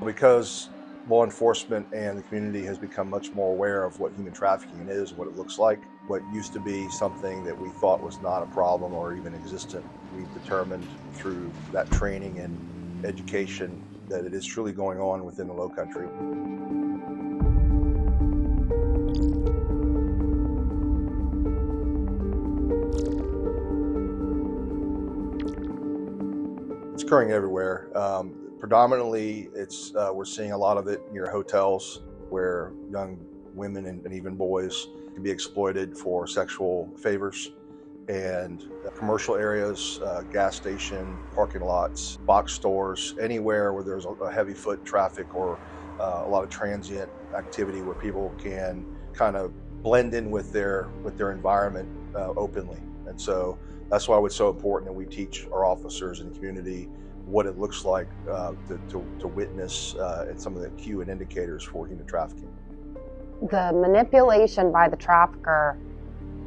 Because law enforcement and the community has become much more aware of what human trafficking is, what it looks like. What used to be something that we thought was not a problem or even existent, we've determined through that training and education that it is truly going on within the Low Country. It's occurring everywhere. Predominantly, we're seeing a lot of it near hotels where young women and even boys can be exploited for sexual favors, and commercial areas, gas station, parking lots, box stores, anywhere where there's a heavy foot traffic or a lot of transient activity where people can kind of blend in with their environment openly. And so that's why it's so important that we teach our officers and community what it looks like to witness and some of the cue and indicators for human trafficking. The manipulation by the trafficker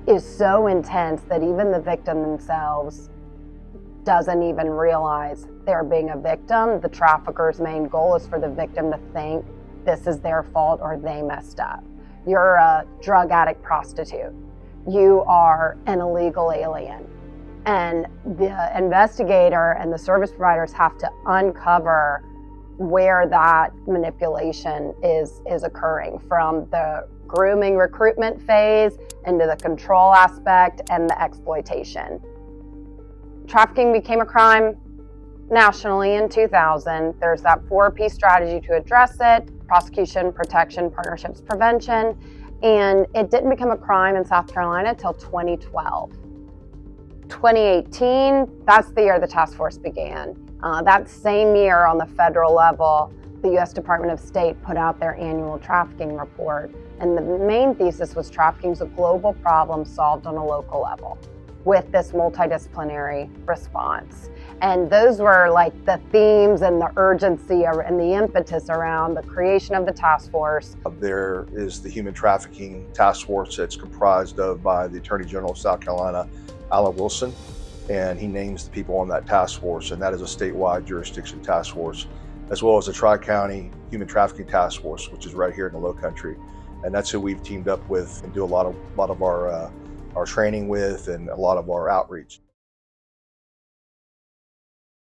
is so intense that even the victim themselves doesn't even realize they're being a victim. The trafficker's main goal is for the victim to think this is their fault or they messed up. You're a drug addict prostitute. You are an illegal alien. And the investigator and the service providers have to uncover where that manipulation is occurring, from the grooming recruitment phase into the control aspect and the exploitation. Trafficking became a crime nationally in 2000. There's that 4P strategy to address it: prosecution, protection, partnerships, prevention. And it didn't become a crime in South Carolina till 2012. 2018, that's the year the task force began. That same year, on the federal level, the U.S. Department of State put out their annual trafficking report. And the main thesis was trafficking is a global problem solved on a local level with this multidisciplinary response. And those were like the themes and the urgency and the impetus around the creation of the task force. There is the Human Trafficking Task Force that's comprised by the Attorney General of South Carolina, Alan Wilson, and he names the people on that task force, and that is a statewide jurisdiction task force, as well as the Tri-County Human Trafficking Task Force, which is right here in the Low Country. And that's who we've teamed up with and do a lot of our training with and a lot of our outreach.